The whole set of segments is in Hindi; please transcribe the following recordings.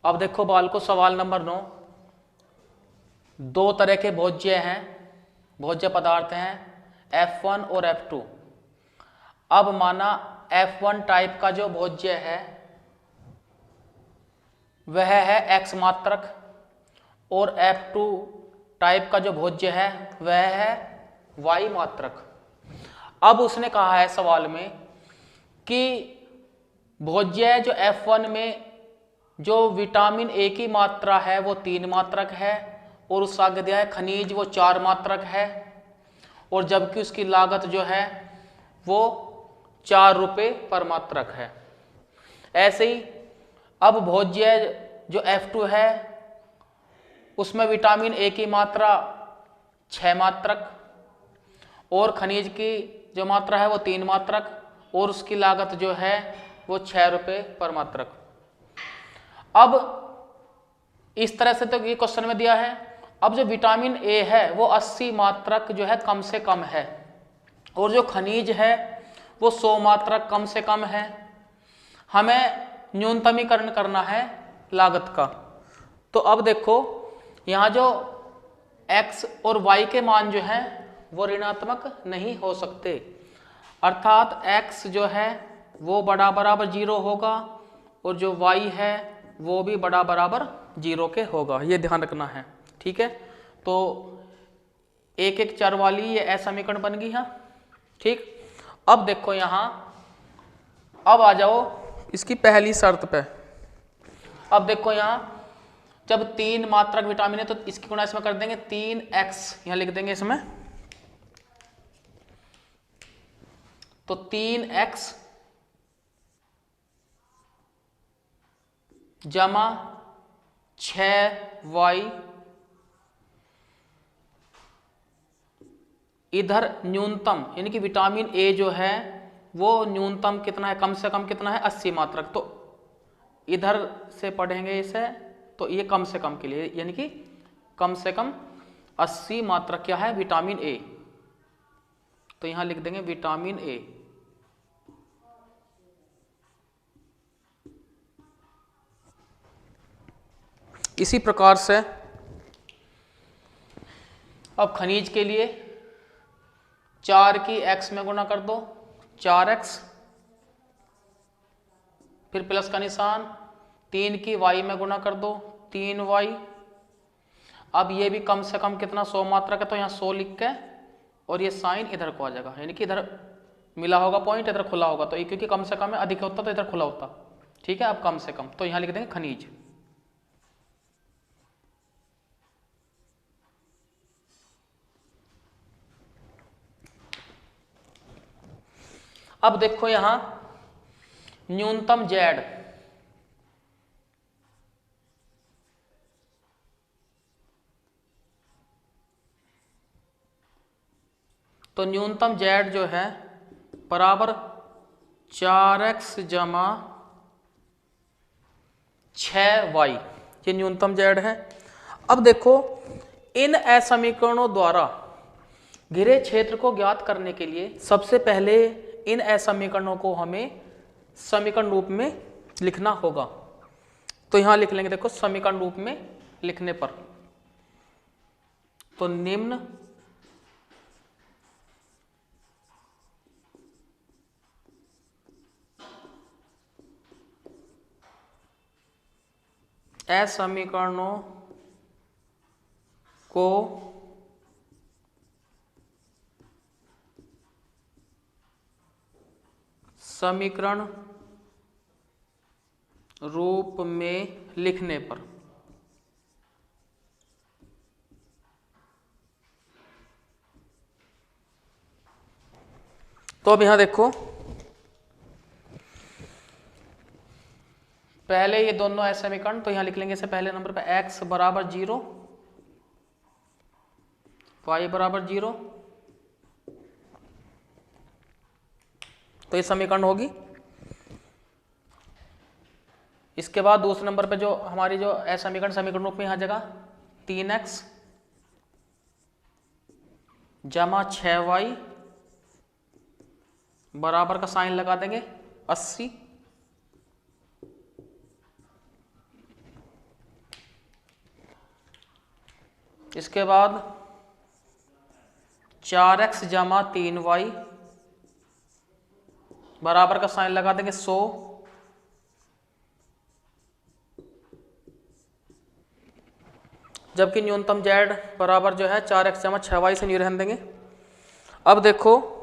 अब देखो बालको सवाल नंबर 9। दो तरह के भोज्य हैं, भोज्य पदार्थ हैं F1 और F2। अब माना F1 टाइप का जो भोज्य है वह है X मात्रक और F2 टाइप का जो भोज्य है वह है Y मात्रक। अब उसने कहा है सवाल में कि भोज्य जो F1 में जो विटामिन ए की मात्रा है वो 3 मात्रक है और उसका आगे दिया है खनिज वो 4 मात्रक है, और जबकि उसकी लागत जो है वो 4 रुपये पर मात्रक है। ऐसे ही अब भोज्य जो F2 है उसमें विटामिन ए की मात्रा 6 मात्रक और खनिज की जो मात्रा है वो 3 मात्रक और उसकी लागत जो है वो 6 रुपये पर मात्रक। अब इस तरह से तो ये क्वेश्चन में दिया है। अब जो विटामिन ए है वो 80 मात्रक जो है कम से कम है और जो खनिज है वो 100 मात्रक कम से कम है। हमें न्यूनतमीकरण करना है लागत का। तो अब देखो यहाँ जो x और y के मान जो है वो ऋणात्मक नहीं हो सकते, अर्थात x जो है वो बड़ा बराबर 0 होगा और जो y है वो भी बड़ा बराबर 0 के होगा, ये ध्यान रखना है। ठीक है, तो एक एक चर वाली ये असमीकरण बन गई है। ठीक, अब देखो यहाँ, अब आ जाओ इसकी पहली शर्त पे। अब देखो यहाँ जब 3 मात्रक विटामिन है तो इसकी गुणा इसमें कर देंगे 3x, यहाँ लिख देंगे इसमें, तो 3x जमा 6y इधर न्यूनतम यानी कि विटामिन ए जो है वो न्यूनतम कितना है, कम से कम कितना है 80 मात्रक। तो इधर से पढ़ेंगे इसे तो ये कम से कम के लिए यानी कि कम से कम 80 मात्रक क्या है विटामिन ए, तो यहां लिख देंगे विटामिन ए। इसी प्रकार से अब खनिज के लिए 4 की x में गुणा कर दो 4x, फिर प्लस का निशान, 3 की y में गुणा कर दो 3y। अब ये भी कम से कम कितना 100 मात्रक है तो यहाँ 100 लिख के और ये साइन इधर को आ जाएगा, यानी कि इधर मिला होगा पॉइंट, इधर खुला होगा, तो ये क्योंकि कम से कम है, अधिक होता तो इधर खुला होता। ठीक है, अब कम से कम तो यहाँ लिख देंगे खनिज। अब देखो यहां न्यूनतम Z, तो न्यूनतम Z जो है बराबर 4x जमा 6y, ये न्यूनतम Z है। अब देखो इन असमीकरणों द्वारा घिरे क्षेत्र को ज्ञात करने के लिए सबसे पहले इन असमीकरणों को हमें समीकरण रूप में लिखना होगा। तो यहां लिख लेंगे, देखो समीकरण रूप में लिखने पर तो निम्न असमीकरणों को समीकरण रूप में लिखने पर तो अब यहां देखो पहले ये दोनों ऐसे समीकरण, तो यहां लिख लेंगे इसे पहले नंबर पे x बराबर 0 y बराबर 0, तो ये समीकरण होगी। इसके बाद दूसरे नंबर पे जो हमारी जो असमीकरण समीकरण रूप में यहाँ जगह 3x जमा 6y बराबर का साइन लगा देंगे 80, इसके बाद 4x जमा 3y बराबर का साइन लगा देंगे 100, जबकि न्यूनतम z बराबर जो है 4x जमा 6y से नहीं रहने देंगे। अब देखो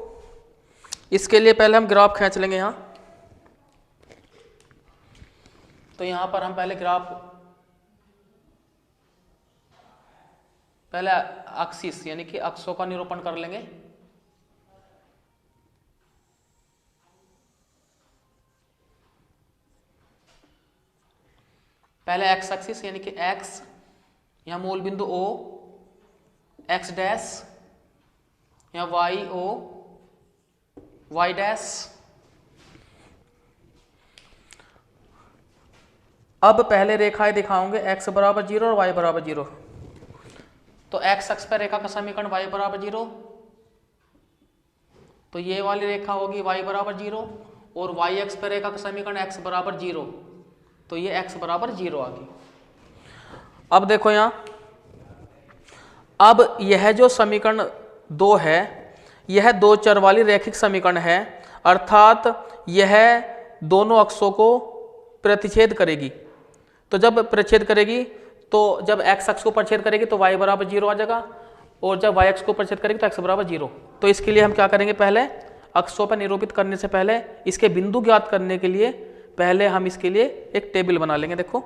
इसके लिए पहले हम ग्राफ खींच लेंगे यहाँ। तो यहाँ पर हम पहले एक्सिस यानी कि अक्षों का निरूपण कर लेंगे। पहले एक्स एक्सिस यानी कि एक्स, यहाँ मूल बिंदु O, एक्स डैश, यहाँ वाई O, वाई डैश। अब पहले रेखाएं दिखाऊंगे x बराबर 0 और y बराबर 0। तो x अक्ष पर रेखा का समीकरण y बराबर 0, तो ये वाली रेखा होगी y बराबर 0, और y अक्ष पर रेखा का समीकरण x बराबर 0, तो ये x बराबर 0 आ गई। अब देखो यहाँ, अब यह जो समीकरण 2 है यह 2 चर वाली रैखिक समीकरण है, अर्थात यह दोनों अक्षों को प्रतिच्छेद करेगी। तो जब प्रतिच्छेद करेगी तो जब x अक्ष को प्रतिच्छेद करेगी तो y बराबर 0 आ जाएगा, और जब y अक्ष को प्रतिच्छेद करेगी तो x बराबर 0। तो इसके लिए हम क्या करेंगे, पहले अक्षों पर निरूपित करने से पहले इसके बिंदु ज्ञात करने के लिए पहले हम इसके लिए एक टेबल बना लेंगे। देखो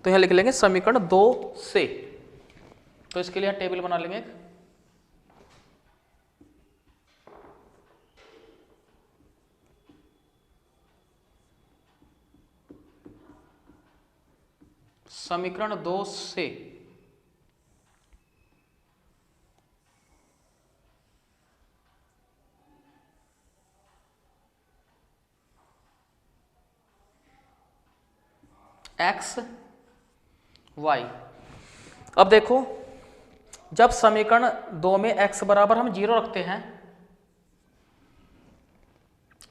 तो यहाँ लिख लेंगे समीकरण 2 से, तो इसके लिए टेबल बना लेंगे। समीकरण 2 से एक्स वाई। अब देखो जब समीकरण 2 में x बराबर हम 0 रखते हैं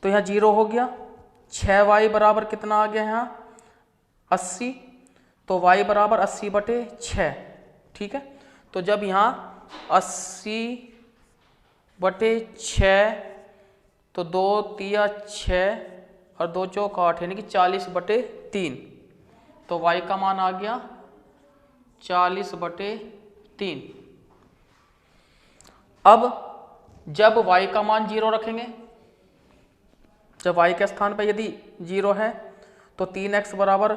तो यहाँ 0 हो गया। 6y बराबर कितना आ गया यहाँ 80, तो y बराबर 80/6, ठीक है। तो जब यहाँ 80/6, तो 2 तिया 6 और 2 चौक 8 यानी कि 40/3, तो y का मान आ गया 40/3। अब जब y का मान 0 रखेंगे, जब y के स्थान पर यदि 0 है तो 3x बराबर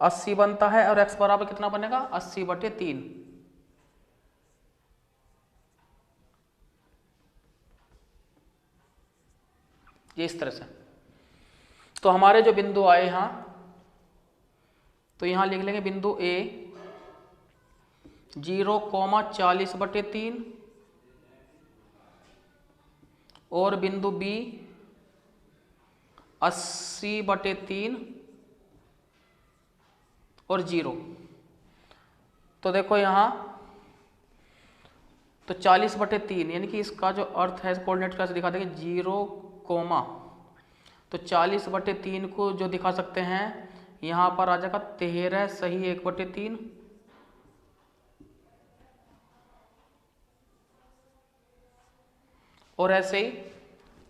80 बनता है, और x बराबर कितना बनेगा 80/3। ये इस तरह से। तो हमारे जो बिंदु आए यहाँ, तो यहाँ लिख लेंगे बिंदु A 0,40/3 और बिंदु B 80/3 और 0। तो देखो यहाँ तो 40/3 यानी कि इसका जो अर्थ है कोऑर्डिनेट कैसे दिखा देंगे 0, तो 40/3 को जो दिखा सकते हैं यहाँ पर आ जाएगा 13 सही 1/3, और ऐसे ही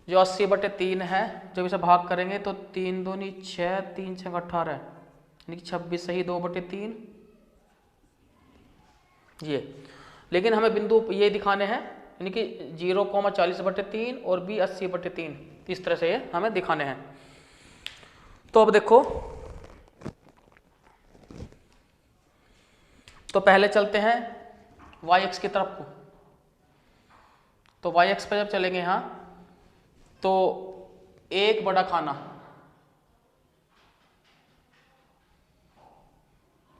जो 80/3 है जब इसे भाग करेंगे तो 3 दूनी 6, 3 6 18 यानी कि 26 सही 2/3 ये। लेकिन हमें बिंदु ये दिखाने हैं यानी कि 0,40/3 और B 80/3, इस तरह से ये हमें दिखाने हैं। तो अब देखो, तो पहले चलते हैं y अक्ष की तरफ को। तो y अक्ष पर जब चलेंगे यहाँ तो एक बड़ा खाना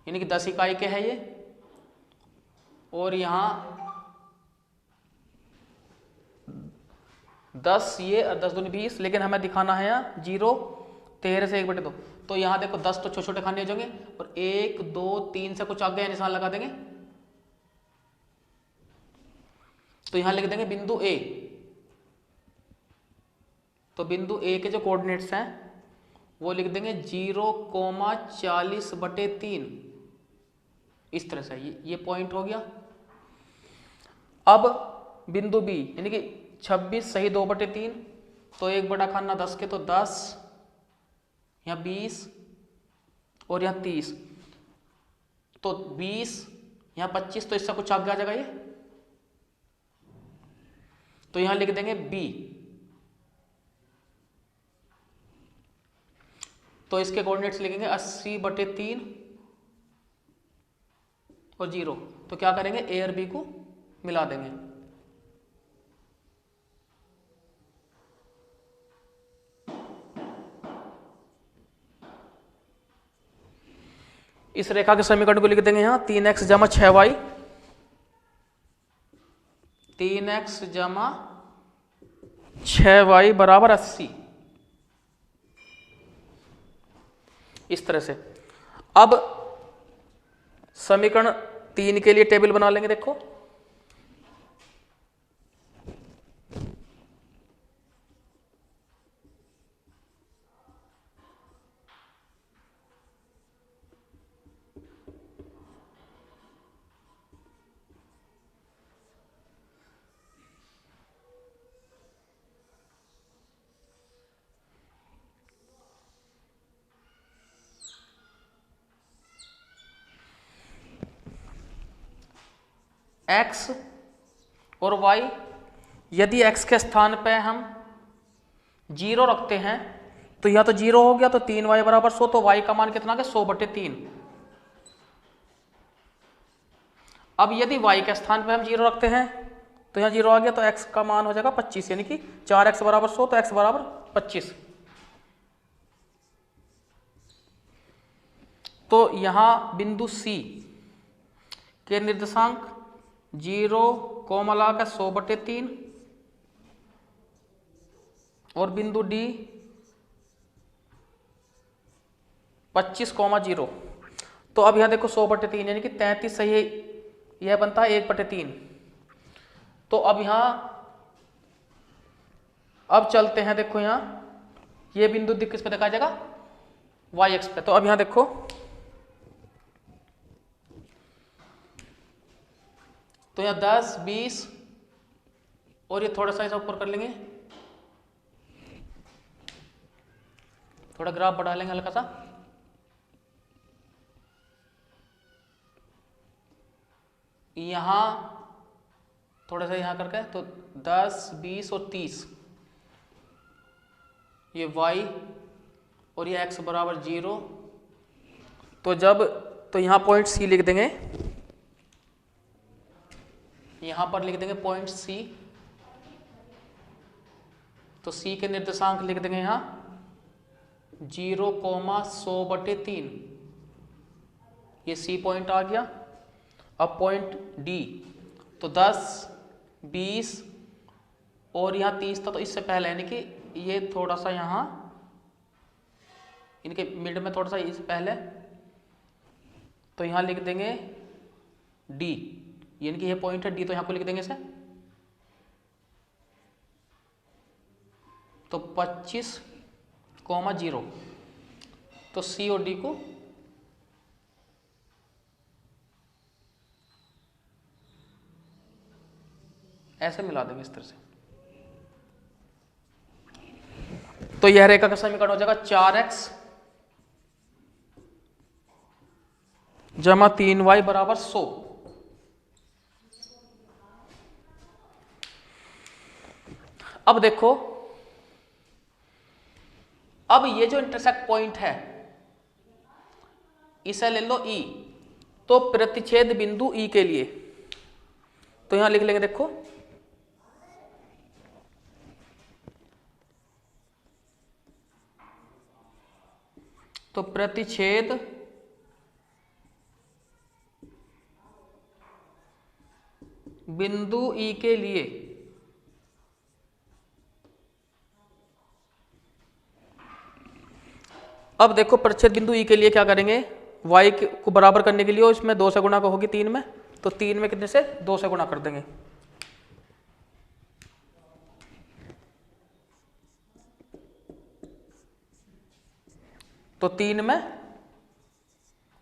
यानी कि 10 इकाई के है ये, और यहाँ 10 ये और 10 दूनी 20, लेकिन हमें दिखाना है यहाँ 0, 13 से 1/2। तो यहाँ देखो 10 तो छोटे छोटे खाने हो जाएंगे, और 1 2 3 से कुछ आगे निशान लगा देंगे। तो यहाँ लिख देंगे बिंदु A। तो बिंदु A के जो कोऑर्डिनेट्स हैं वो लिख देंगे 0,40/3, इस तरह से ये पॉइंट हो गया। अब बिंदु बी यानी कि 26 सही 2/3, तो 1 बटा खाना 10 के, तो 10, यहाँ 20 और यहाँ 30, तो 20, यहाँ 25, तो इससे कुछ आगे आ जाएगा ये, तो यहां लिख देंगे बी। तो इसके कोऑर्डिनेट्स लिखेंगे 80/3 और 0, तो क्या करेंगे ए और बी को मिला देंगे। इस रेखा के समीकरण को लिख देंगे यहां 3x जमा 6y, 3x जमा 6y बराबर 80, इस तरह से। अब समीकरण 3 के लिए टेबल बना लेंगे। देखो x और y, यदि x के स्थान पे हम 0 रखते हैं तो या तो 0 हो गया, तो 3y बराबर 100, तो y का मान कितना आ गया 100/3। अब यदि y के स्थान पे हम 0 रखते हैं तो यहाँ 0 आ गया, तो x का मान हो जाएगा 25, यानी कि 4x बराबर 100, तो x बराबर 25। तो यहाँ बिंदु C के निर्देशांक 0 कोमा लाकर 100/3 और बिंदु D 25,0। तो अब यहां देखो 100/3 यानी कि 33 सही है, यह बनता है 1/3। तो अब यहां अब चलते हैं, देखो यहां ये बिंदु किस पे दिखाया जाएगा, y एक्स पे। तो अब यहां देखो तो यहाँ 10, 20 और ये थोड़ा सा ऐसा ऊपर कर लेंगे, थोड़ा ग्राफ बढ़ा लेंगे हल्का सा। यहाँ थोड़ा सा यहाँ करके, तो 10, 20 और 30, ये y और ये x बराबर 0। तो यहाँ पॉइंट C लिख देंगे, यहां पर लिख देंगे पॉइंट C। तो C के निर्देशांक लिख देंगे यहां 0, 100/3, ये C पॉइंट आ गया। अब पॉइंट D, तो 10, 20 और यहाँ 30 था, तो इससे पहले यानी कि ये थोड़ा सा यहाँ इनके मिड में थोड़ा सा इससे पहले, तो यहाँ लिख देंगे D, यानी कि ये पॉइंट है D, तो यहाँ को लिख देंगे इसे। तो 25,0, तो C और D को ऐसे मिला देंगे इस तरह से। तो यह रेखा का समीकरण हो जाएगा 4x जमा 3y बराबर 100। अब देखो, अब ये जो इंटरसेक्ट पॉइंट है इसे ले लो E, तो प्रतिच्छेद बिंदु E के लिए तो यहां लिख लेंगे, देखो तो प्रतिच्छेद बिंदु E के लिए अब देखो प्रतिच्छेद बिंदु E के लिए क्या करेंगे, y को बराबर करने के लिए इसमें 2 से गुणा को होगी 3 में, तो 3 में कितने से 2 से गुणा कर देंगे। तो 3 में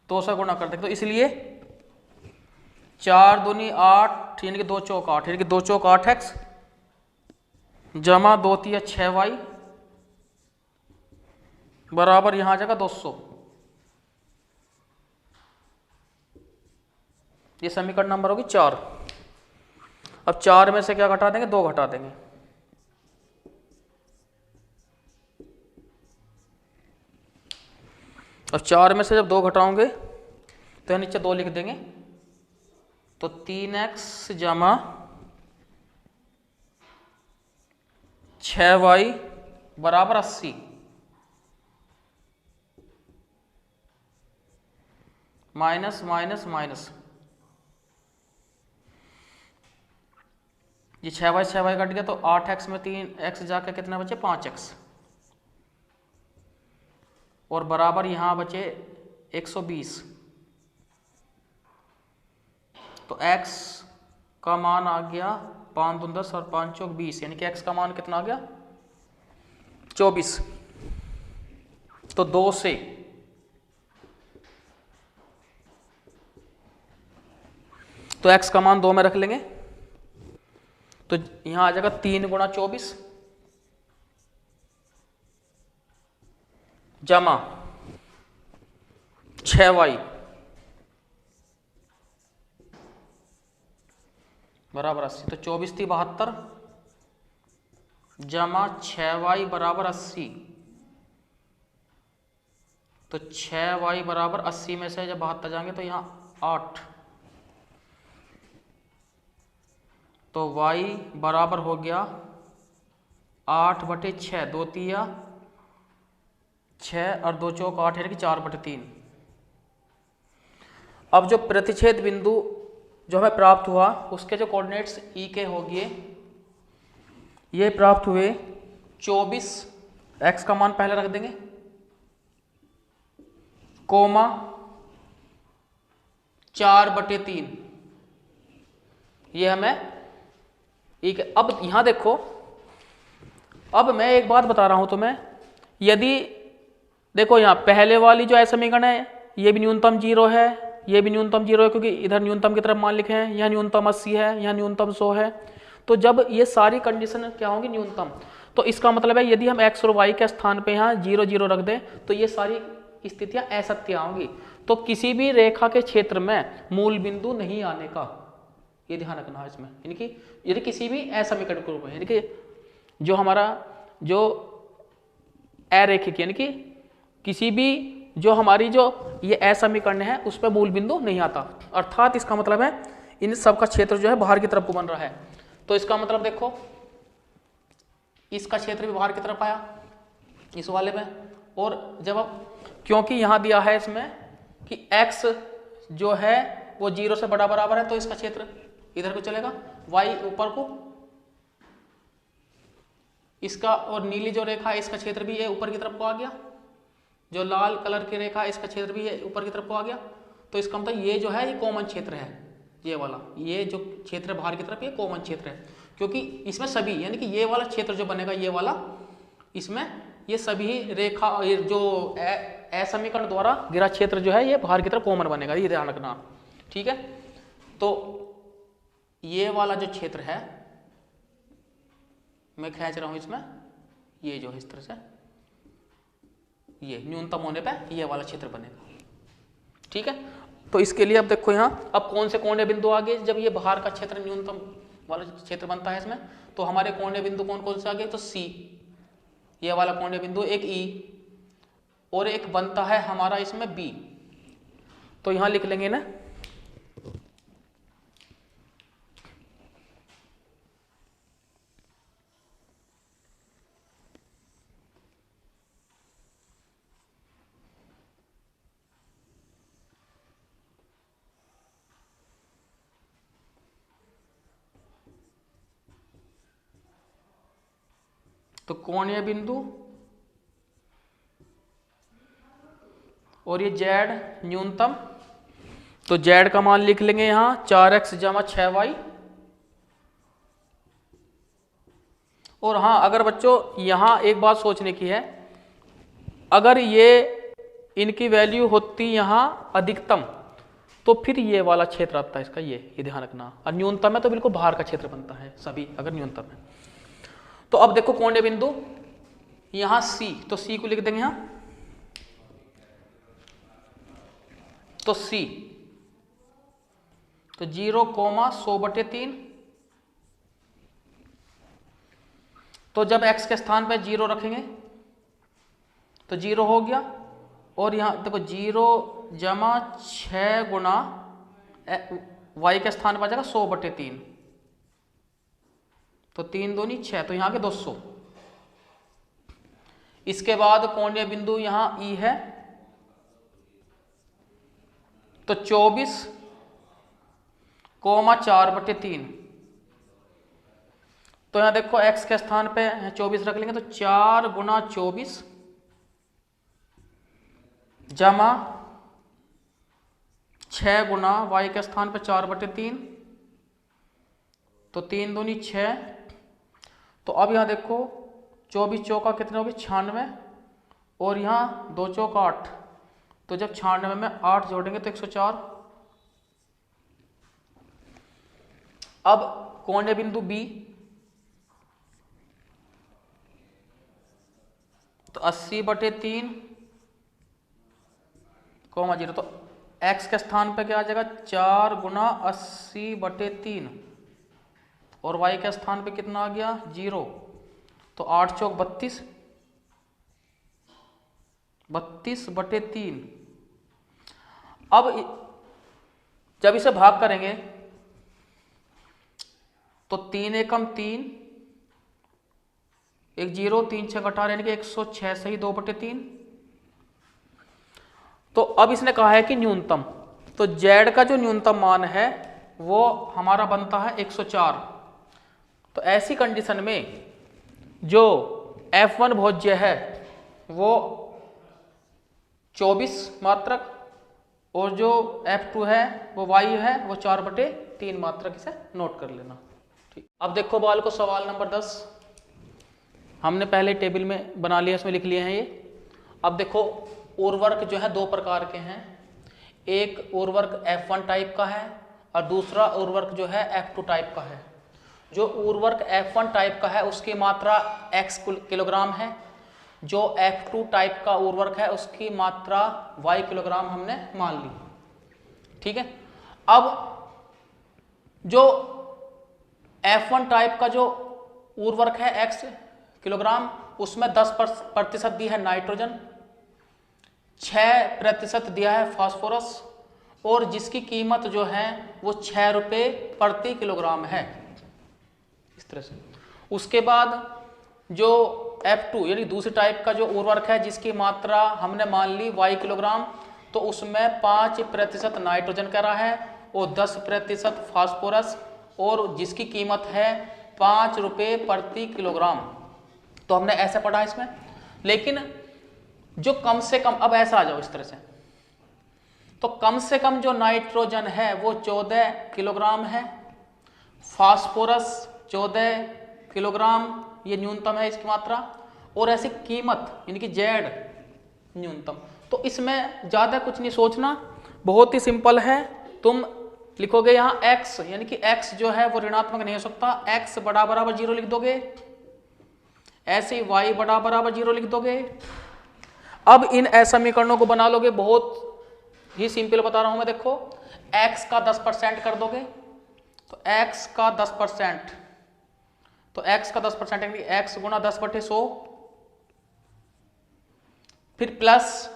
2 से गुणा कर देंगे, तो इसलिए 4 दूनी 8 8 यानी कि 2 चौक 8 यानी कि 2 चौक 8x जमा 2 तिया 6y बराबर यहां आ जाएगा 200। ये समीकरण नंबर होगी 4। अब 4 में से क्या घटा देंगे, 2 घटा देंगे। अब 4 में से जब 2 घटाओगे तो नीचे 2 लिख देंगे, तो 3x जमा 6y बराबर 80 माइनस माइनस माइनस, ये 6y कट गया तो 8x में 3x जाके कितना बचे 5x, और बराबर यहां बचे 120। तो x का मान आ गया 5 दूनी 10 और 5 चौक 20, यानी कि x का मान कितना आ गया 24। तो 2 से तो x का मान 2 में रख लेंगे, तो यहां आ जाएगा 3 गुणा 24 जमा 6y बराबर 80। तो 24 थी 72 जमा 6y बराबर 80, तो 6y बराबर 80 में से जब 72 जाएंगे तो यहां 8, तो y बराबर हो गया 8/6, 2 तिया 6 और 2 चौक 8 यानी कि 4/3। अब जो प्रतिच्छेद बिंदु जो हमें प्राप्त हुआ उसके जो कोऑर्डिनेट्स ई के होंगे ये प्राप्त हुए 24, x का मान पहले रख देंगे, कोमा 4/3, ये हमें ई के। अब यहां देखो, अब मैं एक बात बता रहा हूं तुम्हें, यदि देखो यहां पहले वाली जो समीकरण है ये भी न्यूनतम 0 है, ये भी न्यूनतम 0 है क्योंकि इधर न्यूनतम की तरफ मान लिखे हैं, यहाँ न्यूनतम 80 है, यहाँ न्यूनतम 100 है। तो जब ये सारी कंडीशन क्या होंगी न्यूनतम, तो इसका मतलब है यदि हम x और y के स्थान पे यहाँ 0 0 रख दें तो ये सारी स्थितियां असत्य होंगी। तो किसी भी रेखा के क्षेत्र में मूल बिंदु नहीं आने का, ये ध्यान रखना है इसमें, यानी कि यदि किसी भी असमीकरण के रूप में, यानी कि जो हमारा जो अरेखिक यानी कि किसी भी जो हमारी जो ये असमीकरण है उस पर मूल बिंदु नहीं आता, अर्थात इसका मतलब है इन सब का क्षेत्र जो है बाहर की तरफ को बन रहा है। तो इसका मतलब देखो इसका क्षेत्र भी बाहर की तरफ आया इस वाले में, और जब अब क्योंकि यहां दिया है इसमें कि x जो है वो 0 से बड़ा बराबर है तो इसका क्षेत्र इधर को चलेगा, y ऊपर को, इसका और नीली जो रेखा है इसका क्षेत्र भी ये ऊपर की तरफ को आ गया, जो लाल कलर की रेखा इसका क्षेत्र भी है ऊपर की तरफ को आ गया। तो इसका मतलब ये जो है ये कॉमन क्षेत्र है, ये वाला, ये जो क्षेत्र बाहर की तरफ ये कॉमन क्षेत्र है, क्योंकि इसमें सभी यानी कि ये वाला क्षेत्र जो बनेगा ये वाला, इसमें ये सभी रेखा जो असमीकरण द्वारा घिरा क्षेत्र जो है ये बाहर की तरफ कॉमन बनेगा, ये ध्यान रखना, ठीक है। तो ये वाला जो क्षेत्र है मैं खींच रहा हूं इसमें, ये जो है इस तरह से ये न्यूनतम होने पे ये वाला क्षेत्र बनेगा, ठीक है। तो इसके लिए अब देखो यहाँ अब कौन से कोणीय बिंदु आ गए, जब ये बाहर का क्षेत्र न्यूनतम वाला क्षेत्र बनता है इसमें, तो हमारे कोणीय बिंदु कौन कौन से आ गए, तो C, ये वाला कोणीय बिंदु, एक E और एक बनता है हमारा इसमें B। तो यहां लिख लेंगे ना तो कोणीय बिंदु और ये z न्यूनतम, तो z का मान लिख लेंगे यहां 4x जमा 6y। और हाँ अगर बच्चों यहां एक बात सोचने की है, अगर ये इनकी वैल्यू होती यहां अधिकतम तो फिर ये वाला क्षेत्र आता है इसका, ये ध्यान रखना। और न्यूनतम है तो बिल्कुल बाहर का क्षेत्र बनता है सभी, अगर न्यूनतम है। तो अब देखो कोणीय बिंदु यहां C, तो C को लिख देंगे यहां, तो C तो 0,100/3। तो जब x के स्थान पे 0 रखेंगे तो 0 हो गया, और यहां देखो 0 जमा 6 गुना y के स्थान पर आ जाएगा 100/3, तो 3 दूनी 6, तो यहां के 200। इसके बाद कोणीय बिंदु यहां E है, तो 24,4/3। तो यहां देखो x के स्थान पे 24 रख लेंगे, तो 4 गुना 24 जमा 6 गुना y के स्थान पे 4/3, तो 3 दूनी 6। तो अब यहां देखो 24 चौका कितने हो गए 96, और यहां 2 चौका 8, तो जब 96 में 8 जोड़ेंगे तो 104। अब कोणीय बिंदु B, तो 80/3, 0, तो x के स्थान पे क्या आ जाएगा 4 गुना 80/3, और y के स्थान पे कितना आ गया 0, तो 8 चौक 32, 32/3। अब जब इसे भाग करेंगे तो 3 एकम 3, 1 0, 3 6 18, यानी कि 106 सही 2/3। तो अब इसने कहा है कि न्यूनतम, तो z का जो न्यूनतम मान है वो हमारा बनता है 104। तो ऐसी कंडीशन में जो F1 भोज्य है वो 24 मात्रक, और जो F2 है वो वायु है वो 4/3 मात्रक, इसे नोट कर लेना। ठीक, अब देखो बाल को सवाल नंबर 10, हमने पहले टेबल में बना लिया, इसमें लिख लिए हैं ये। अब देखो उर्वरक जो है 2 प्रकार के हैं, एक उर्वरक F1 टाइप का है और दूसरा उर्वरक जो है F2 टाइप का है। जो उर्वरक F1 टाइप का है उसकी मात्रा x किलोग्राम है, जो F2 टाइप का उर्वरक है उसकी मात्रा y किलोग्राम हमने मान ली। ठीक है, अब जो F1 टाइप का जो उर्वरक है x किलोग्राम, उसमें 10% दी है नाइट्रोजन, 6% दिया है फास्फोरस, और जिसकी कीमत जो है वो 6 रुपये प्रति किलोग्राम है, इस तरह से। उसके बाद जो F2 यानी दूसरी टाइप का जो उर्वरक है जिसकी मात्रा हमने मान ली y किलोग्राम, तो उसमें 5% नाइट्रोजन कह रहा है और 10% फास्फोरस, और जिसकी कीमत है 5 रुपये प्रति किलोग्राम। तो हमने ऐसे पढ़ा इसमें, लेकिन जो कम से कम, अब ऐसा आ जाओ इस तरह से, तो कम से कम जो नाइट्रोजन है वो 14 किलोग्राम है, फास्फोरस 14 किलोग्राम, ये न्यूनतम है इसकी मात्रा, और ऐसी कीमत यानी कि Z न्यूनतम। तो इसमें ज़्यादा कुछ नहीं सोचना, बहुत ही सिंपल है। तुम लिखोगे यहाँ x, यानी कि x जो है वो ऋणात्मक नहीं हो सकता, x बराबर 0 लिख दोगे, ऐसे ही y बराबर 0 लिख दोगे। अब इन असमीकरणों को बना लोगे, बहुत ही सिंपल बता रहा हूं मैं। देखो x का 10% कर दोगे, तो x का 10%, तो x का 10% यानी x गुना 10/100, फिर प्लस,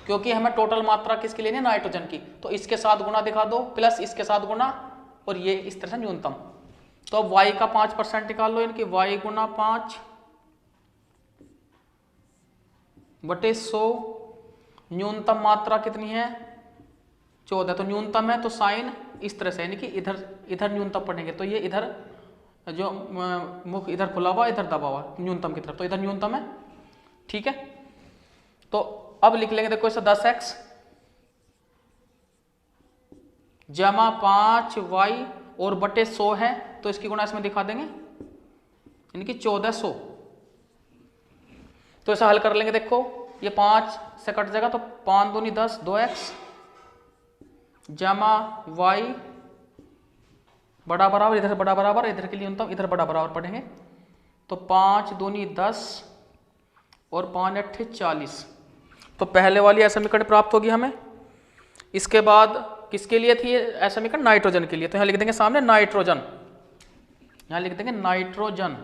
क्योंकि हमें टोटल मात्रा किसकी लेनी है नाइट्रोजन की, तो इसके साथ गुना दिखा दो, प्लस इसके साथ गुना, और ये इस तरह से न्यूनतम। तो अब y का 5% निकाल लो, यानी कि y गुना 5/100, न्यूनतम मात्रा कितनी है 14, तो न्यूनतम है तो साइन इस तरह से, यानी कि इधर न्यूनतम पढ़ेंगे, तो ये इधर जो मुख इधर खुला हुआ इधर दबा हुआ न्यूनतम की तरफ, तो इधर न्यूनतम है। ठीक है, तो अब लिख लेंगे, देखो इसे 10x जमा 5y और बटे 100 है, तो इसकी गुणा इसमें दिखा देंगे, यानी कि 1400। तो इसे हल कर लेंगे, देखो ये 5 से कट जाएगा, तो 5 दूनी 10, 2x जमा y बड़ा बराबर, इधर बड़ा बराबर, इधर के लिए न्यूनतम, इधर बड़ा बराबर पढ़ेंगे। तो 5 दूनी 10 और 5 अट्ठे 40। तो पहले वाली समीकरण प्राप्त होगी हमें। इसके बाद किसके लिए थी ये समीकरण? नाइट्रोजन के लिए। तो यहाँ लिख देंगे सामने नाइट्रोजन, यहाँ लिख देंगे नाइट्रोजन।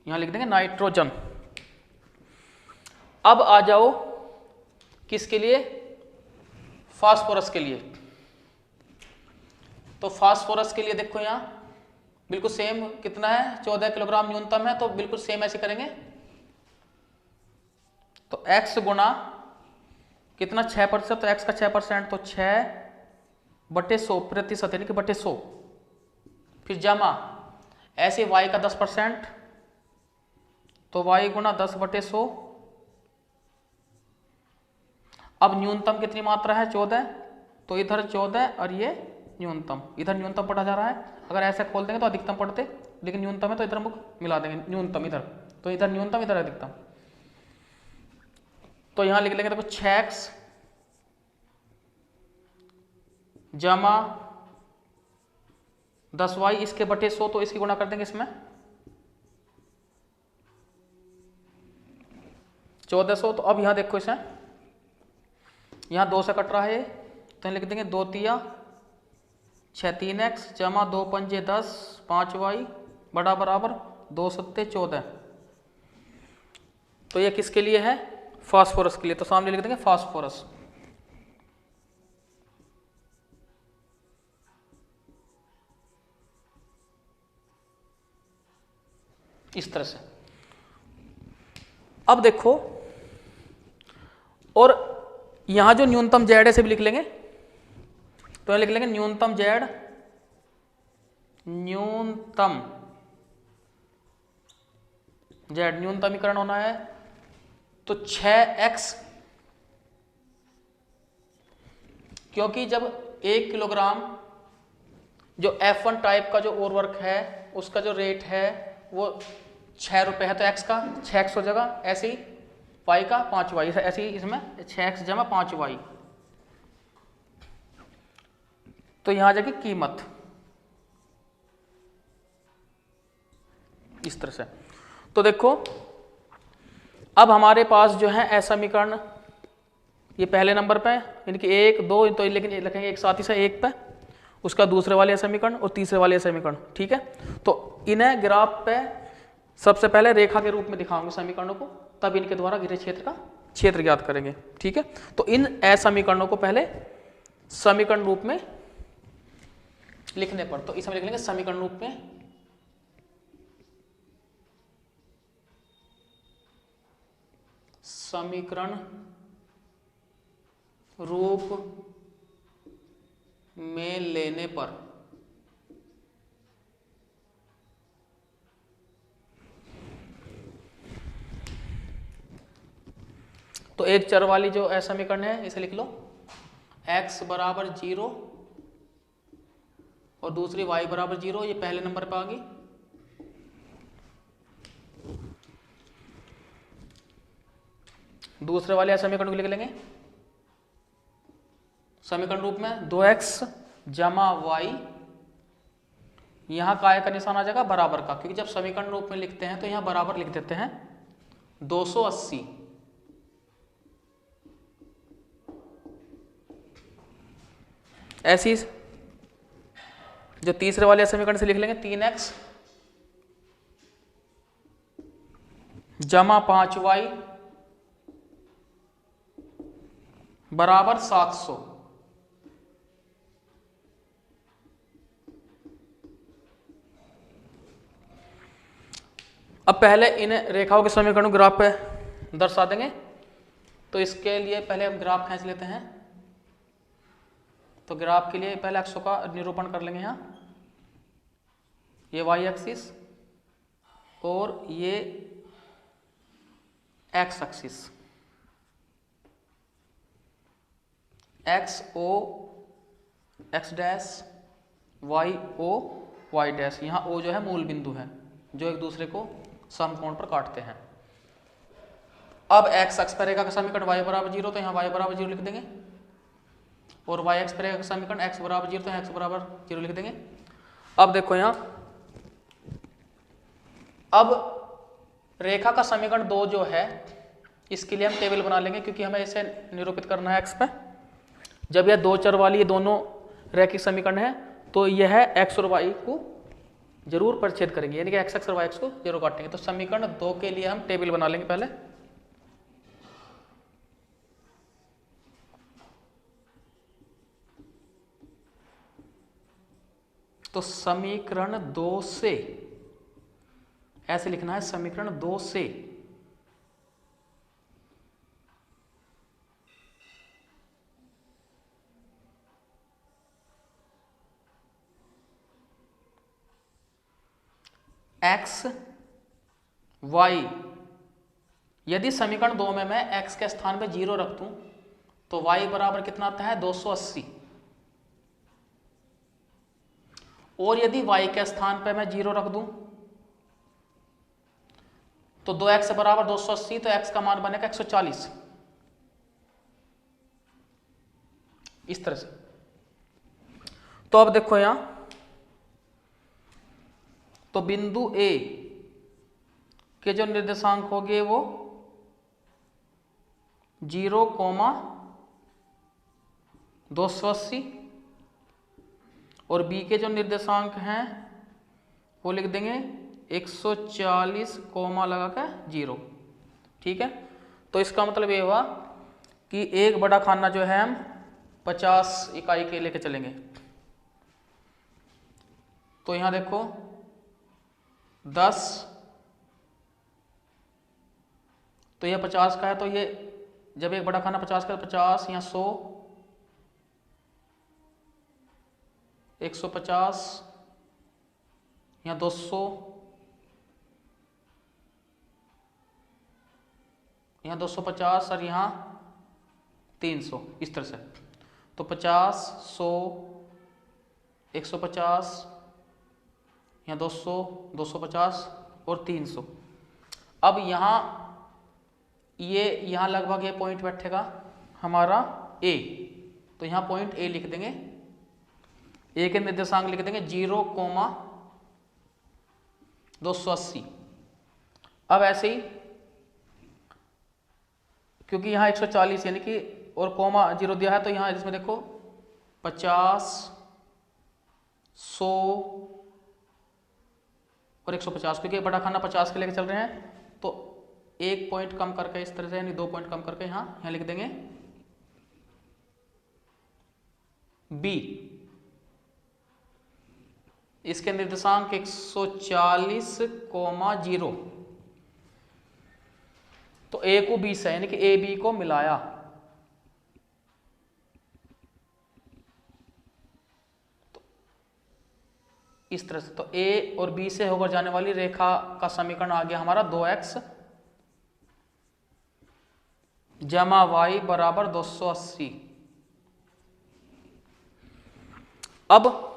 यहाँ लिख देंगे नाइट्रोजन। अब आ जाओ किसके लिए? फास्फोरस के लिए। तो फास्फोरस के लिए देखो यहाँ बिल्कुल सेम कितना है, 14 किलोग्राम न्यूनतम है, तो बिल्कुल सेम ऐसे करेंगे। तो x गुना कितना 6%, तो x का 6%, तो 6/100 प्रतिशत यानी कि बटे 100। फिर जमा ऐसे y का 10%, तो y गुना 10/100। अब न्यूनतम कितनी मात्रा है? 14, तो इधर 14 और ये न्यूनतम, इधर न्यूनतम पढ़ा जा रहा है। अगर ऐसे खोल देंगे तो अधिकतम पढ़ते, लेकिन न्यूनतम है तो इधर मुख मिला देंगे, न्यूनतम इधर, तो इधर न्यूनतम इधर अधिकतम। तो यहां लिख लेंगे देखो 6x जमा 10y इसके बटे 100, तो इसकी गुणा कर देंगे इसमें 1400। तो अब यहां देखो इसे, यहां 2 से कट रहा है, तो लिख देंगे 2 तिया 6 3x जमा 2 पंजे 10 5y बड़ा बराबर 2 सत्ते 14। तो ये किसके लिए है? फास्फोरस के लिए। तो सामने लिख देंगे फास्फोरस। इस तरह से। अब देखो, और यहां जो न्यूनतम जेड है से भी लिख लेंगे। तो यहां लिख लेंगे न्यूनतम जेड, न्यूनतम जेड न्यूनतमीकरण होना है। तो 6x, क्योंकि जब 1 किलोग्राम जो F1 टाइप का जो उर्वरक है उसका जो रेट है वो 6 रुपये है, तो x का 6x हो जाएगा, ऐसे ही y का 5y, ऐसे ही इसमें 6x जमा 5y। तो यहां आ जाएगी कीमत इस तरह से। तो देखो अब हमारे पास जो है ऐसा समीकरण ये पहले नंबर पे यानी कि 1 2, तो लेकिन लिखेंगे एक साथ ही से 1 पे, उसका दूसरे वाले समीकरण और तीसरे वाले समीकरण, ठीक है। तो इन्हें ग्राफ पे सबसे पहले रेखा के रूप में दिखाऊंगे समीकरणों को, तब इनके द्वारा घिरे क्षेत्र का क्षेत्र ज्ञात करेंगे, ठीक है। तो इन असमीकरणों को पहले समीकरण रूप में लिखने पर, तो इसमें लिख लेंगे समीकरण रूप में समीकरण रूप में लेने पर तो एक चर वाली जो असमीकरण है इसे लिख लो x बराबर 0 और दूसरी y बराबर 0, ये पहले नंबर पर आ गई। दूसरे वाले समीकरण को लिख लेंगे समीकरण रूप में 2x जमा y, यहां काय का निशान आ जाएगा बराबर का, क्योंकि जब समीकरण रूप में लिखते हैं तो यहां बराबर लिख देते हैं 280। ऐसी जो तीसरे वाले समीकरण से लिख लेंगे 3x जमा 5y बराबर 700। अब पहले इन रेखाओं के समीकरण ग्राफ पे दर्शा देंगे। तो इसके लिए पहले हम ग्राफ खींच लेते हैं। तो ग्राफ के लिए पहले अक्षों का निरूपण कर लेंगे। यहाँ ये वाई एक्सिस और ये X axis, X O X dash, Y O Y dash. यहाँ ओ जो है मूल बिंदु है जो एक दूसरे को समकोण पर काटते हैं। अब x अक्ष पर रेखा का समीकरण y बराबर 0, तो यहाँ y बराबर 0 लिख देंगे, और y अक्ष पर रेखा का समीकरण x बराबर 0, तो यहाँ x बराबर 0 लिख देंगे। अब देखो यहाँ, अब रेखा का समीकरण 2 जो है इसके लिए हम टेबल बना लेंगे, क्योंकि हमें इसे निरूपित करना है x पे। जब यह दो चर वाली ये दोनों रैखिक समीकरण है तो यह x और y को जरूर परिच्छेद करेंगे, यानी कि x अक्ष और y अक्ष को जरूर काटेंगे। तो समीकरण 2 के लिए हम टेबल बना लेंगे पहले। तो समीकरण 2 से ऐसे लिखना है, समीकरण 2 से x y, यदि समीकरण 2 में मैं x के स्थान पे 0 रख दूं तो y बराबर कितना आता है 280, और यदि y के स्थान पे मैं 0 रख दूं तो 2x बराबर 280, तो x का मान बनेगा 140। इस तरह से। तो अब देखो यहां, तो बिंदु A के जो निर्देशांक होंगे वो 0,280, और B के जो निर्देशांक हैं वो लिख देंगे 140 कोमा लगा कर 0। ठीक है, तो इसका मतलब ये हुआ कि एक बड़ा खाना जो है हम 50 इकाई के लेके चलेंगे। तो यहां देखो 10, तो यह 50 का है, तो ये जब एक बड़ा खाना 50 का, 50 या 100, 150 या 200 या 250 और यहाँ 300, इस तरह से। तो 50, 100, 150 या 200, 250 और 300। अब यहाँ यहाँ लगभग ये पॉइंट बैठेगा हमारा A, तो यहाँ पॉइंट A लिख देंगे। A के निर्देशांक लिख देंगे 0,280। अब ऐसे ही, क्योंकि यहाँ 140 यानी कि और कोमा 0 दिया है, तो यहाँ इसमें देखो 50, 100 और 150, क्योंकि बड़ा खाना 50 के लेके चल रहे हैं, तो एक पॉइंट कम करके इस तरह से, यानी 2 पॉइंट कम करके यहाँ लिख देंगे B। इसके निर्देशांक 140,0, तो A को B से, यानी कि A B को मिलाया, तो इस तरह से। तो A और B से होकर जाने वाली रेखा का समीकरण आ गया हमारा 2x जमा y बराबर 280। अब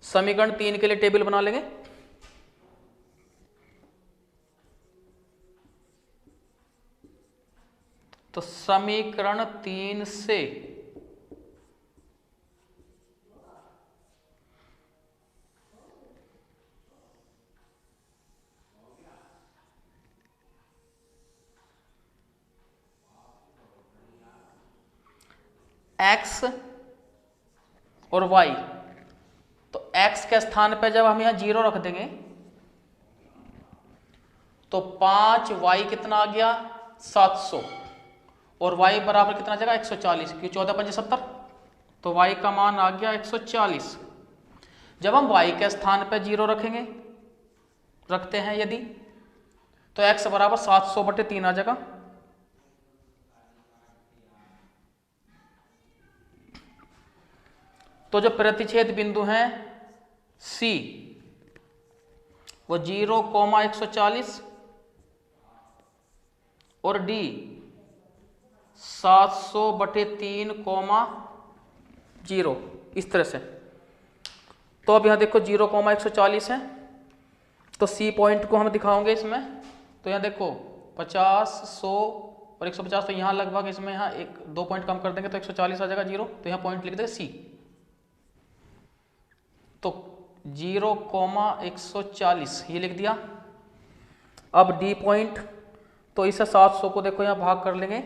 समीकरण 3 के लिए टेबल बना लेंगे। तो समीकरण 3 से x और y, तो x के स्थान पर जब हम यहां 0 रख देंगे तो 5y कितना आ गया 700, और y बराबर कितना आ जाएगा 140, क्योंकि 14 5 70, तो y का मान आ गया 140। जब हम y के स्थान पर 0 रखते हैं यदि, तो x बराबर 700/3 आ जाएगा। तो जो प्रतिच्छेद बिंदु हैं C वो 0,140 और D 700/3,0, इस तरह से। तो अब यहां देखो 0,140 है, तो C पॉइंट को हम दिखाओगे इसमें। तो यहां देखो 50, 100 और 150, तो यहाँ लगभग इसमें यहाँ 2 पॉइंट कम कर देंगे तो 140 आ जाएगा 0, तो यहाँ पॉइंट लिख देंगे C। तो 0,140 ये लिख दिया। अब D पॉइंट, तो इसे 700 को देखो यहाँ भाग कर लेंगे,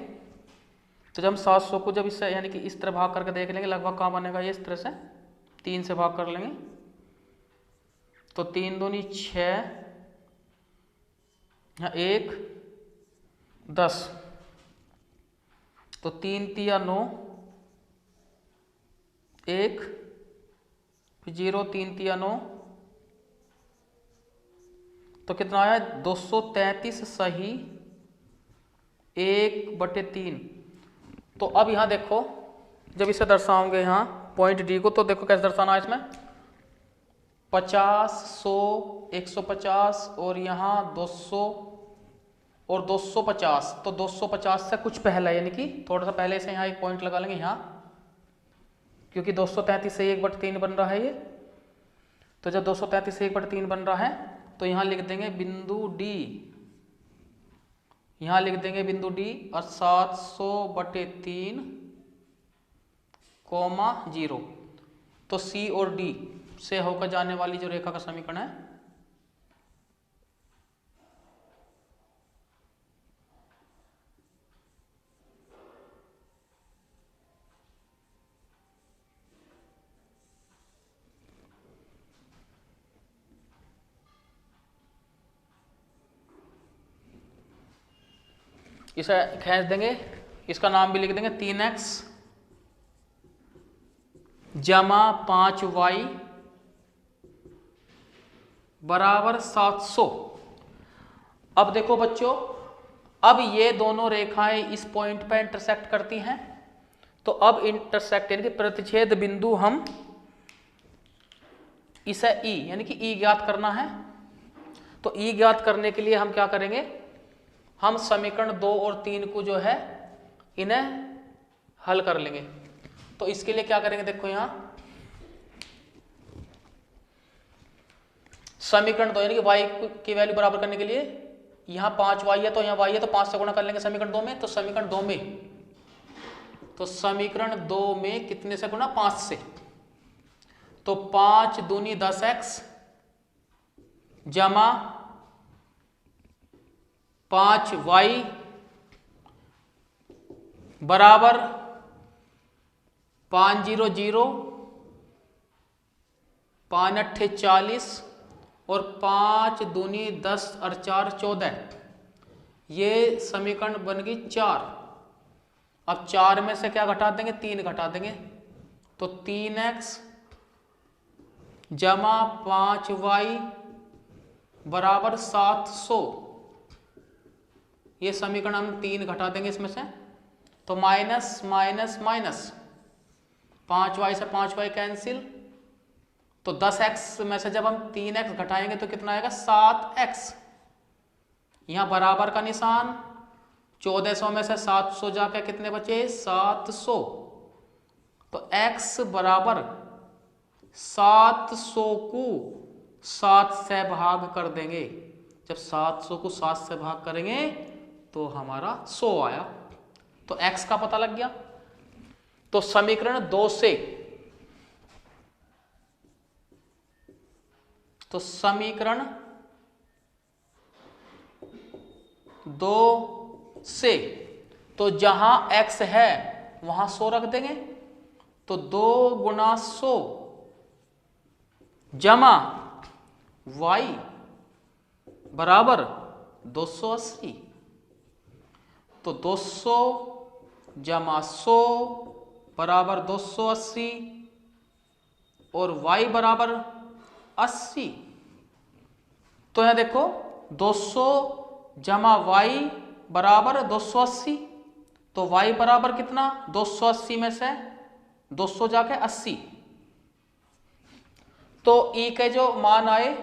तो जब हम 700 को जब इससे यानी कि इस तरह भाग करके देख लेंगे लगभग कहाँ बनेगा ये, इस तरह से 3 से भाग कर लेंगे, तो 3 दूनी 6, यहाँ 1, 10, तो 3 तिया 9, 1, 0, 3 तिया 9, तो कितना आया 233 सही 1/3। तो अब यहाँ देखो जब इसे दर्शाओगे यहाँ पॉइंट डी को, तो देखो कैसे दर्शाना है इसमें 50, 100, 150 और यहाँ 200 और 250, तो 250 से कुछ पहले यानी कि थोड़ा सा पहले से यहाँ एक पॉइंट लगा लेंगे यहाँ, क्योंकि 233 से 1/3 बन रहा है ये। तो जब 233 से 1/3 बन रहा है तो यहाँ लिख देंगे बिंदु डी, यहाँ लिख देंगे बिंदु डी और 700/3, 0। तो सी और डी से होकर जाने वाली जो रेखा का समीकरण है इसे खींच देंगे, इसका नाम भी लिख देंगे 3x जमा 5y बराबर 700। अब देखो बच्चों, अब ये दोनों रेखाएं इस पॉइंट पर इंटरसेक्ट करती हैं, तो अब इंटरसेक्ट यानी कि प्रतिच्छेद बिंदु हम इसे E यानी कि E ज्ञात करना है। तो E ज्ञात करने के लिए हम क्या करेंगे, हम समीकरण 2 और 3 को जो है इन्हें हल कर लेंगे। तो इसके लिए क्या करेंगे, देखो यहां समीकरण 2 यानी कि y की वैल्यू बराबर करने के लिए यहां 5y है तो यहां y है तो 5 से गुणा कर लेंगे समीकरण 2 में। तो समीकरण 2 में, तो समीकरण 2 में कितने से गुणा, 5 से, तो 5 दूनी 10x जमा 5y बराबर 500, 5 अट्ठे 40 और 5 दूनी 10 और 4 14। ये समीकरण बन गई 4। अब 4 में से क्या घटा देंगे, 3 घटा देंगे, तो 3x जमा 5y बराबर 700। ये समीकरण हम 3 घटा देंगे इसमें से, तो माइनस माइनस माइनस 5y से 5y कैंसिल, तो 10x में से जब हम 3x घटाएंगे तो कितना आएगा 7x। यहां बराबर का निशान, 1400 में से 700 जाकर कितने बचे 700, तो x बराबर 700 को 7 से भाग कर देंगे। जब 700 को 7 से भाग करेंगे तो हमारा 100 आया, तो x का पता लग गया। तो समीकरण 2 से, तो समीकरण 2 से, तो जहां x है वहां 100 रख देंगे, तो 2 गुणा 100 जमा y बराबर 280। तो 200 जमा 100 बराबर 280 और y बराबर 80। तो यहां देखो 200 जमा y बराबर 280, तो y बराबर कितना 280 में से 200 जाके 80, तो e के जो मान आए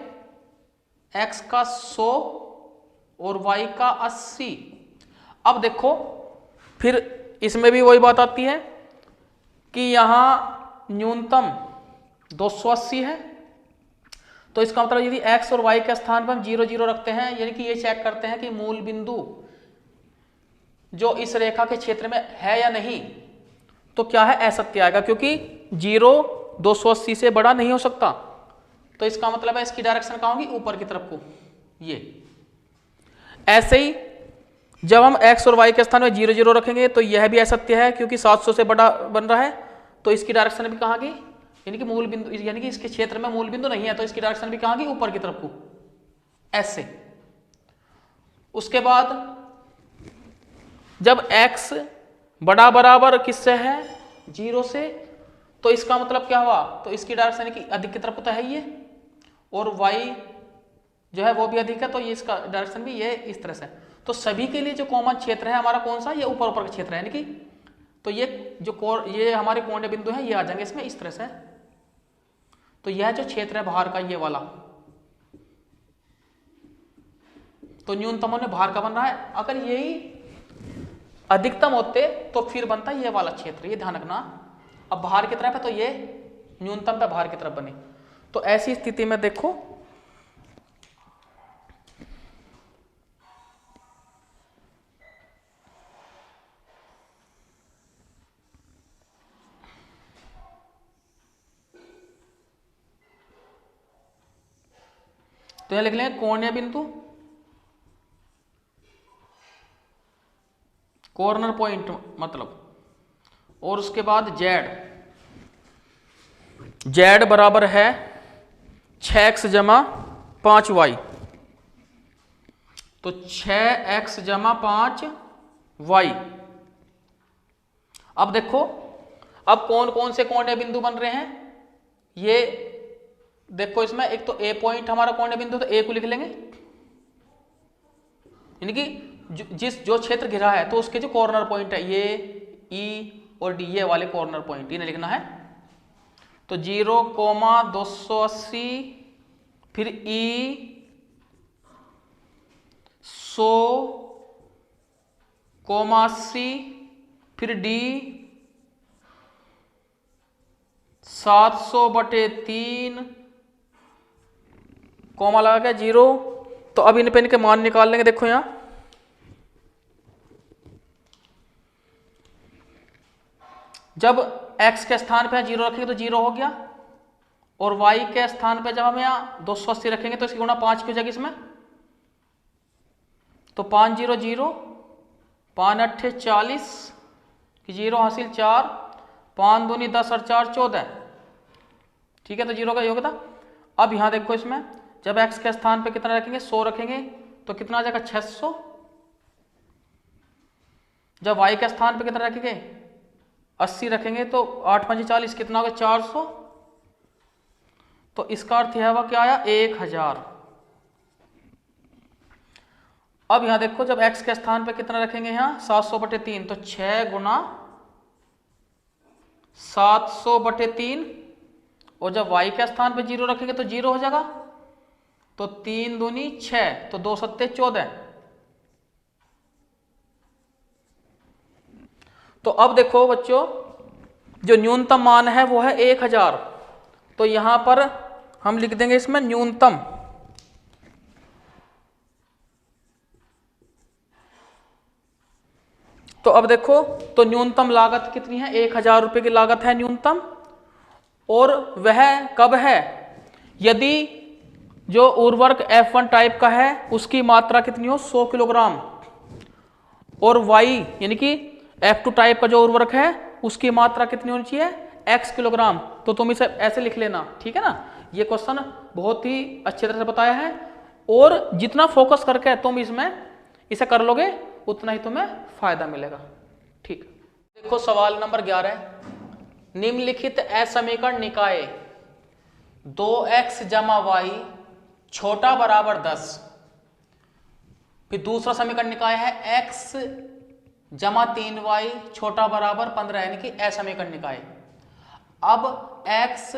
x का 100 और y का 80। अब देखो फिर इसमें भी वही बात आती है कि यहां न्यूनतम 280 है, तो इसका मतलब यदि x और y के स्थान पर हम 0 0 रखते हैं, यानी कि ये चेक करते हैं कि मूल बिंदु जो इस रेखा के क्षेत्र में है या नहीं, तो क्या है, असत्य आएगा, क्योंकि 0 280 से बड़ा नहीं हो सकता। तो इसका मतलब है इसकी डायरेक्शन कहाँ होगी, ऊपर की तरफ को। ये ऐसे ही जब हम x और y के स्थान में 0 0 रखेंगे तो यह भी असत्य है, क्योंकि 700 से बड़ा बन रहा है, तो इसकी डायरेक्शन भी कहाँ की, यानी कि मूल बिंदु, यानी कि इसके क्षेत्र में मूल बिंदु नहीं है, तो इसकी डायरेक्शन भी कहाँ की, ऊपर की तरफ को, ऐसे। उसके बाद जब x बड़ा बराबर किससे है, 0 से, तो इसका मतलब क्या हुआ, तो इसकी डायरेक्शन की अधिक की तरफ तो है ये, और y जो है वो भी अधिक है, तो ये इसका डायरेक्शन भी ये इस तरह से। तो सभी के लिए जो कॉमन क्षेत्र है हमारा कौन सा, ये ऊपर ऊपर का क्षेत्र है, यानी कि तो ये जो ये हमारे कोणीय बिंदु है ये आ जाएंगे इसमें इस तरह से। तो यह जो क्षेत्र है बाहर का ये वाला, तो न्यूनतम ने बाहर का बन रहा है, अगर यही अधिकतम होते तो फिर बनता ये वाला क्षेत्र, ये ध्यान रखना। अब बाहर की तरफ है तो ये न्यूनतम पे बाहर की तरफ बने। तो ऐसी स्थिति में देखो तो यह लिख लेंगे कोणीय बिंदु, कॉर्नर पॉइंट मतलब, और उसके बाद z बराबर है 6x जमा 5y, तो 6x जमा 5y। अब देखो अब कौन कौन से कोणीय बिंदु बन रहे हैं, ये देखो इसमें एक तो A पॉइंट हमारा कोणीय बिंदु, तो A को लिख लेंगे, यानी कि जो क्षेत्र घिरा है तो उसके जो कॉर्नर पॉइंट है ये E और D, ये वाले कॉर्नर पॉइंट इन्हें लिखना है। तो 0,280, फिर E 100,80, फिर D 700/3, कॉमा लगा के 0। तो अब इन पे इनके मान निकाल लेंगे, देखो यहां जब x के स्थान पे 0 रखेंगे तो 0 हो गया, और y के स्थान पे जब हम यहाँ 280 रखेंगे तो इसकी गुणा 5 की हो जाएगी इसमें, तो 5 0 0, 5 8 40, 0 हासिल 4, 5 दूनी 10 और 4 14, ठीक है, तो 0 का योग था। अब यहाँ देखो इसमें जब x के स्थान पे कितना रखेंगे, 100 रखेंगे तो कितना आ जाएगा 600, जब y के स्थान पे कितना रखेंगे 80 रखेंगे तो 8 5 40, कितना होगा 400, तो इसका अर्थ यह हुआ क्या आया 1000। अब यहां देखो जब x के स्थान पे कितना रखेंगे, यहाँ 700/3, तो 6 गुना 700/3, और जब y के स्थान पे 0 रखेंगे तो 0 हो जाएगा, तो 3 दूनी 6, तो 2 सत्ते 14। तो अब देखो बच्चों जो न्यूनतम मान है वो है 1000, तो यहां पर हम लिख देंगे इसमें न्यूनतम, तो अब देखो तो न्यूनतम लागत कितनी है, 1000 रुपए की लागत है न्यूनतम, और वह कब है, यदि जो उर्वरक F1 टाइप का है उसकी मात्रा कितनी हो 100 किलोग्राम, और Y यानी कि F2 टाइप का जो उर्वरक है उसकी मात्रा कितनी होनी चाहिए x किलोग्राम। तो तुम इसे ऐसे लिख लेना, ठीक है ना। ये क्वेश्चन बहुत ही अच्छी तरह से बताया है, और जितना फोकस करके तुम इसमें इसे कर लोगे उतना ही तुम्हें फायदा मिलेगा। ठीक, देखो सवाल नंबर 11, निम्नलिखित असमीकरण निकाय 2x जमा y छोटा बराबर 10, फिर दूसरा समीकरण निकाय है x जमा 3y छोटा बराबर 15, यानी कि असमीकरण निकाय। अब x,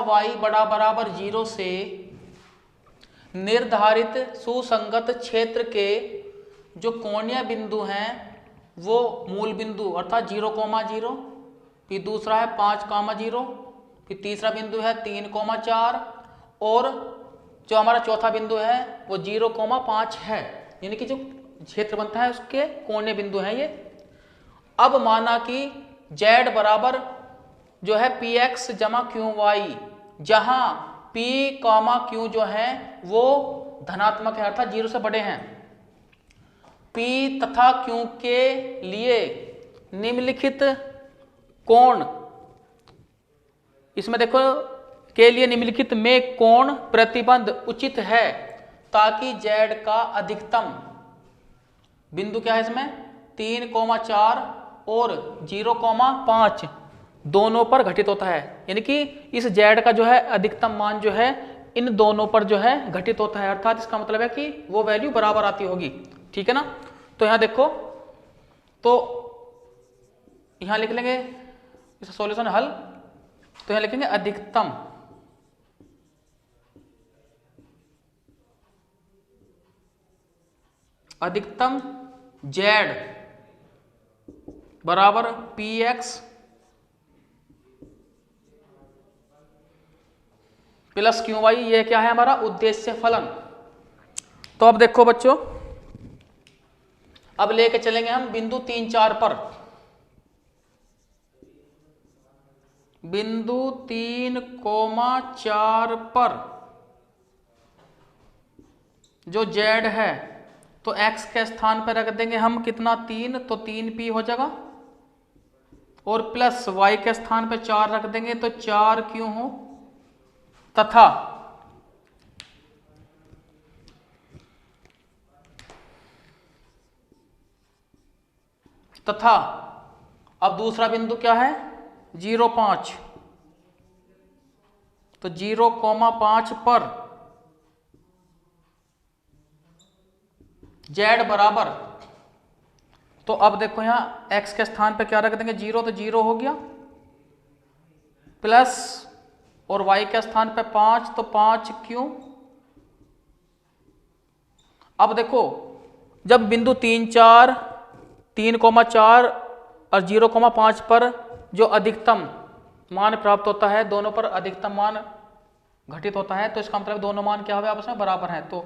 y बड़ा बराबर 0 से निर्धारित सुसंगत क्षेत्र के जो कोणीय बिंदु हैं वो मूल बिंदु अर्थात 0,0, फिर दूसरा है 5,0, फिर तीसरा बिंदु है 3,4, और जो हमारा चौथा बिंदु है वो 0,5 है, यानी कि जो क्षेत्र बनता है, उसके कोने बिंदु हैं ये। अब माना कि z बराबर जो है पी एक्स जमा क्यू वाई, जहां p q जो है वो धनात्मक है अर्थात 0 से बड़े हैं। p तथा q के लिए निम्नलिखित कोण, इसमें देखो के लिए निम्नलिखित में कोण प्रतिबंध उचित है ताकि z का अधिकतम बिंदु क्या है इसमें 3,4 और 0,5 दोनों पर घटित होता है, यानी कि इस z का जो है अधिकतम मान जो है इन दोनों पर जो है घटित होता है, अर्थात इसका मतलब है कि वो वैल्यू बराबर आती होगी। ठीक है ना। तो यहां देखो, तो यहां लिख लेंगे इसका सॉल्यूशन हल, तो यहां लिखेंगे अधिकतम z बराबर p x plus q y, ये क्या है हमारा उद्देश्य फलन। तो अब देखो बच्चों, अब लेके चलेंगे हम बिंदु 3, 4 पर। बिंदु 3, 4 पर जो z है तो x के स्थान पर रख देंगे हम कितना 3, तो 3p हो जाएगा, और प्लस y के स्थान पर 4 रख देंगे तो 4q हो, तथा अब दूसरा बिंदु क्या है 0,5, तो 0,5 पर z बराबर, तो अब देखो यहां x के स्थान पे क्या रख देंगे 0, तो 0 हो गया, प्लस और y के स्थान पे 5, तो 5q। अब देखो जब बिंदु 3, 4 और 0,5 पर जो अधिकतम मान प्राप्त होता है, दोनों पर अधिकतम मान घटित होता है, तो इसका मतलब दोनों मान क्या हुए आपस में बराबर हैं। तो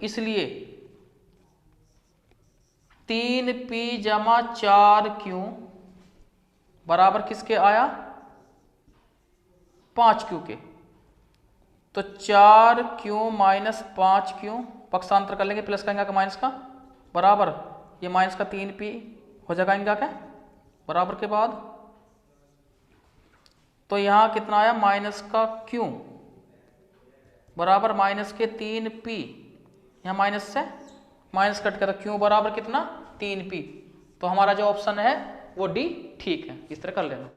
इसलिए 3p जमा 4q बराबर किसके आया 5q के, तो 4q माइनस 5q पक्षांतर कर लेंगे, प्लस करेंगे माइनस का बराबर, ये माइनस का 3p हो जाएगा इनका क्या बराबर के बाद, तो यहां कितना आया माइनस का q बराबर माइनस के 3p, यहां माइनस से माइनस कट कर, q बराबर कितना 3p। तो हमारा जो ऑप्शन है वो डी ठीक है, इस तरह कर लेना।